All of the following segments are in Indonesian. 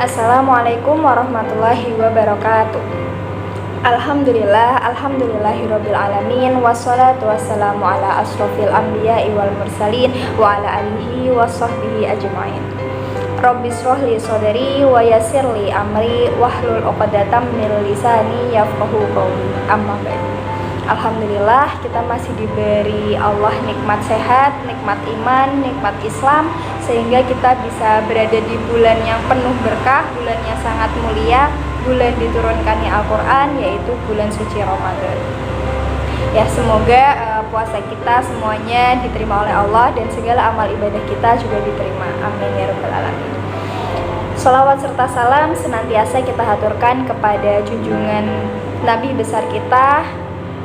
Assalamualaikum warahmatullahi wabarakatuh. Alhamdulillahirabbil alamin, wassalatu wassalamu ala asrofil anbiya'i wal mursalin wa ala alihi washabbihi ajmain. Rabbis shrahli sadri wa yassirli amri wahlul 'uqdatam min lisani yafqahu qawli. Amma ba'du. Alhamdulillah, kita masih diberi Allah nikmat sehat, nikmat iman, nikmat Islam, sehingga kita bisa berada di bulan yang penuh berkah, bulan yang sangat mulia, bulan diturunkannya Al-Quran, yaitu bulan suci Ramadan. Ya, semoga puasa kita semuanya diterima oleh Allah dan segala amal ibadah kita juga diterima. Amin ya rabbal alamin. Shalawat serta salam senantiasa kita haturkan kepada junjungan Nabi besar kita,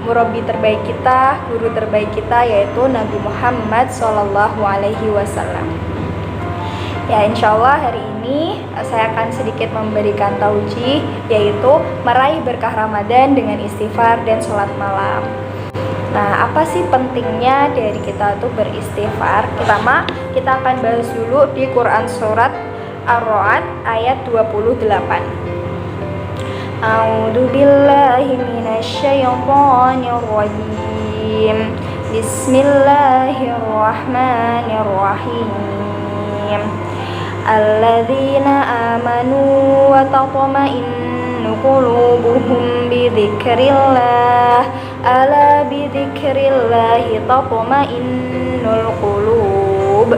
murabi terbaik kita, guru terbaik kita, yaitu Nabi Muhammad SAW. Ya, insya Allah hari ini saya akan sedikit memberikan taujih, yaitu meraih berkah Ramadan dengan istighfar dan sholat malam. Nah, apa sih pentingnya dari kita tuh beristighfar? Pertama, kita akan bahas dulu di Quran surat Ar-Ra'd ayat 28. A'udzu billahi minasyaitonir rajim. Bismillahirrahmanirrahim. Alladzina amanu wa tatma'innu qulubuhum bi dzikrillah. Ala bi dzikrillah tatma'innul qulub.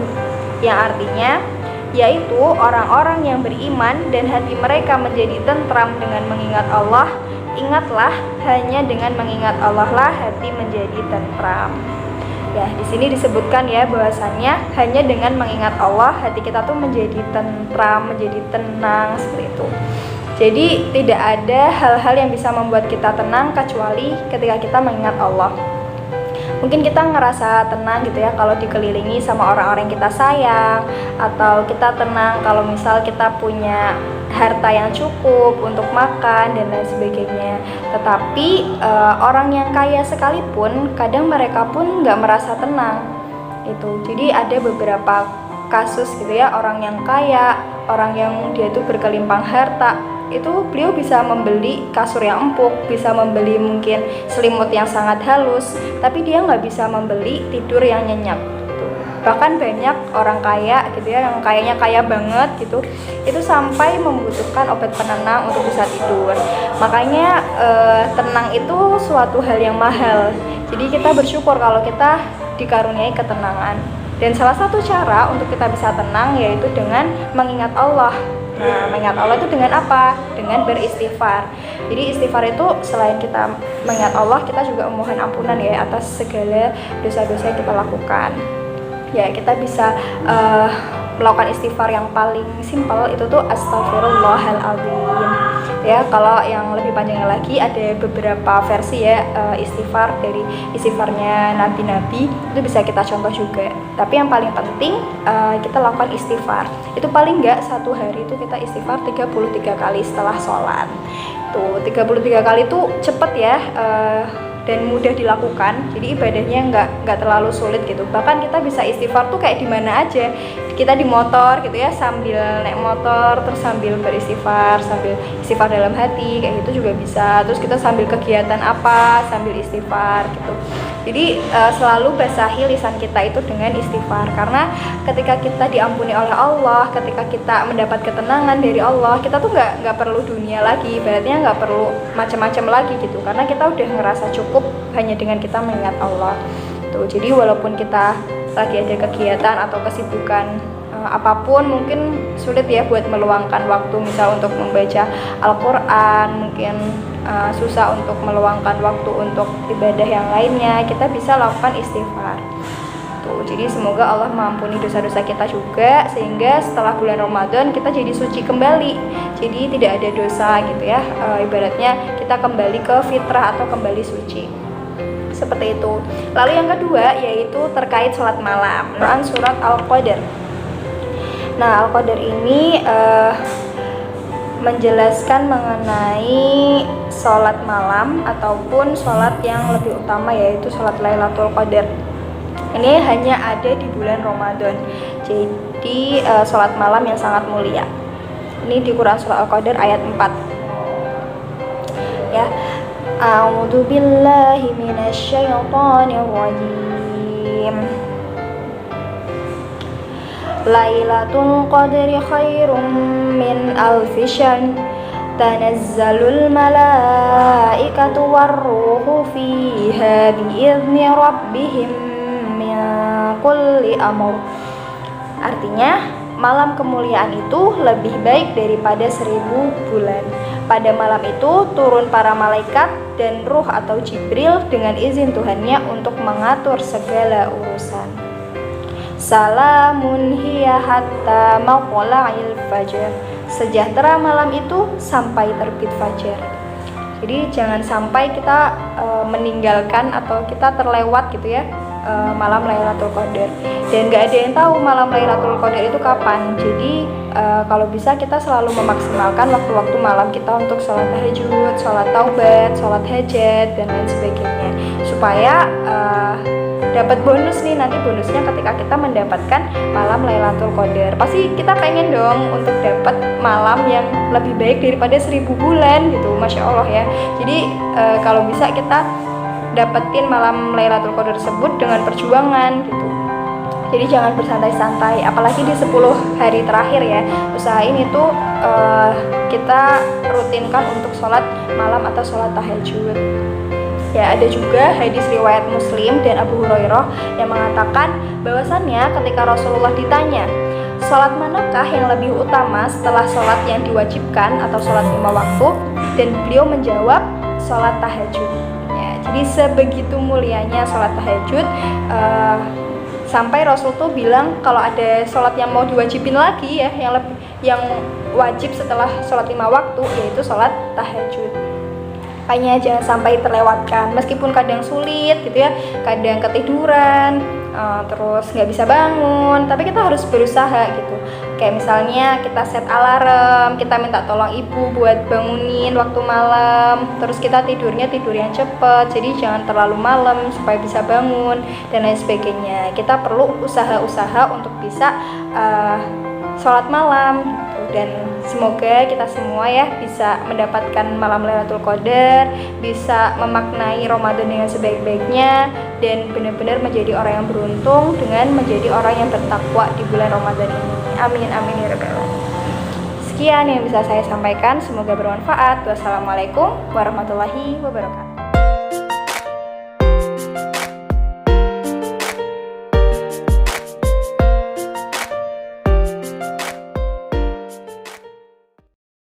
Yang artinya yaitu orang-orang yang beriman dan hati mereka menjadi tentram dengan mengingat Allah. Ingatlah, hanya dengan mengingat Allah lah hati menjadi tentram. Ya, di sini disebutkan ya bahwasannya hanya dengan mengingat Allah hati kita tuh menjadi tentram, menjadi tenang, seperti itu. Jadi tidak ada hal-hal yang bisa membuat kita tenang kecuali ketika kita mengingat Allah. Mungkin kita ngerasa tenang gitu ya kalau dikelilingi sama orang-orang yang kita sayang, atau kita tenang kalau misal kita punya harta yang cukup untuk makan dan lain sebagainya. Tetapi orang yang kaya sekalipun kadang mereka pun nggak merasa tenang itu. Jadi ada beberapa kasus gitu ya, orang yang kaya, orang yang dia itu berkelimpang harta, itu beliau bisa membeli kasur yang empuk, bisa membeli mungkin selimut yang sangat halus, tapi dia nggak bisa membeli tidur yang nyenyak gitu. Bahkan banyak orang kaya gitu ya, yang kayaknya kaya banget gitu, itu sampai membutuhkan obat penenang untuk bisa tidur. Makanya tenang itu suatu hal yang mahal. Jadi kita bersyukur kalau kita dikaruniai ketenangan. Dan salah satu cara untuk kita bisa tenang yaitu dengan mengingat Allah. Nah, mengingat Allah itu dengan apa? Dengan beristighfar. Jadi istighfar itu selain kita mengingat Allah, kita juga memohon ampunan ya atas segala dosa-dosa yang kita lakukan. Ya, kita bisa melakukan istighfar yang paling simpel itu tuh Astaghfirullahaladzim. Ya, kalau yang lebih panjangnya lagi ada beberapa versi ya istighfar dari istighfarnya nabi-nabi, itu bisa kita contoh juga. Tapi yang paling penting kita lakukan istighfar. Itu paling enggak satu hari itu kita istighfar 33 kali setelah sholat. Tuh 33 kali itu cepet ya dan mudah dilakukan. Jadi ibadahnya nggak terlalu sulit gitu. Bahkan kita bisa istighfar tuh kayak di mana aja. Kita di motor gitu ya, sambil naik motor terus sambil beristighfar, sambil istighfar dalam hati kayak gitu juga bisa. Terus kita sambil kegiatan apa sambil istighfar gitu. Jadi selalu basahi lisan kita itu dengan istighfar, karena ketika kita diampuni oleh Allah, ketika kita mendapat ketenangan dari Allah, kita tuh nggak perlu dunia lagi, berarti nggak perlu macam-macam lagi gitu, karena kita udah ngerasa cukup hanya dengan kita mengingat Allah. Tuh, jadi walaupun kita lagi ada kegiatan atau kesibukan apapun, mungkin sulit ya buat meluangkan waktu misal untuk membaca Al-Quran, mungkin susah untuk meluangkan waktu untuk ibadah yang lainnya, kita bisa lakukan istighfar. Tuh, jadi semoga Allah mengampuni dosa-dosa kita juga, sehingga setelah bulan Ramadan kita jadi suci kembali, jadi tidak ada dosa gitu ya, ibaratnya kita kembali ke fitrah atau kembali suci. Seperti itu. Lalu yang kedua yaitu terkait sholat malam. Quran surat Al-Qadr. Nah, Al-Qadr ini menjelaskan mengenai sholat malam ataupun sholat yang lebih utama, yaitu sholat Lailatul Qadar. Ini hanya ada di bulan Ramadan. Jadi sholat malam yang sangat mulia. Ini di Quran surah Al-Qadr ayat 4. Ya. A'udzu billahi minasyaitonir rajim. Lailatul Qadri khairum min alfi syahr. Tanazzalul malaikatu warruhu fiha bi'izni rabbihim min kulli amr. Artinya, malam kemuliaan itu lebih baik daripada 1000 bulan. Pada malam itu turun para malaikat dan ruh atau Jibril dengan izin Tuhannya untuk mengatur segala urusan. Salamun hiya hatta matla'il fajr. Sejahtera malam itu sampai terbit fajar. Jadi jangan sampai kita meninggalkan atau kita terlewat gitu ya malam Lailatul Qadar. Dan gak ada yang tahu malam Lailatul Qadar itu kapan. Jadi kalau bisa kita selalu memaksimalkan waktu-waktu malam kita untuk sholat tahajud, sholat taubat, sholat hajat dan lain sebagainya, supaya dapat bonus nih. Nanti bonusnya ketika kita mendapatkan malam Lailatul Qadar, pasti kita pengen dong untuk dapat malam yang lebih baik daripada 1000 bulan gitu. Masya Allah ya. Jadi kalau bisa kita dapetin malam Lailatul Qadar tersebut dengan perjuangan gitu. Jadi jangan bersantai-santai, apalagi di 10 hari terakhir ya. Usahain itu kita rutinkan untuk sholat malam atau sholat tahajud. Ya, ada juga hadis riwayat Muslim dan Abu Hurairah yang mengatakan bahwasannya ketika Rasulullah ditanya, sholat manakah yang lebih utama setelah sholat yang diwajibkan atau sholat 5 waktu, dan beliau menjawab sholat tahajud. Ya, jadi sebegitu mulianya sholat tahajud, sampai Rasul tuh bilang kalau ada sholat yang mau diwajibin lagi ya, yang wajib setelah sholat 5 waktu, yaitu sholat tahajud. Makanya jangan sampai terlewatkan, meskipun kadang sulit gitu ya, kadang ketiduran, terus nggak bisa bangun, tapi kita harus berusaha gitu. Kayak misalnya kita set alarm, kita minta tolong ibu buat bangunin waktu malam, terus kita tidurnya tidur yang cepet, jadi jangan terlalu malam supaya bisa bangun dan lain sebagainya. Kita perlu usaha-usaha untuk bisa sholat malam gitu. Dan semoga kita semua ya bisa mendapatkan malam Lailatul Qadar, bisa memaknai Ramadan dengan sebaik-baiknya, dan benar-benar menjadi orang yang beruntung dengan menjadi orang yang bertakwa di bulan Ramadan ini. Amin amin ya rabbal alamin. Sekian yang bisa saya sampaikan, semoga bermanfaat. Wassalamualaikum warahmatullahi wabarakatuh.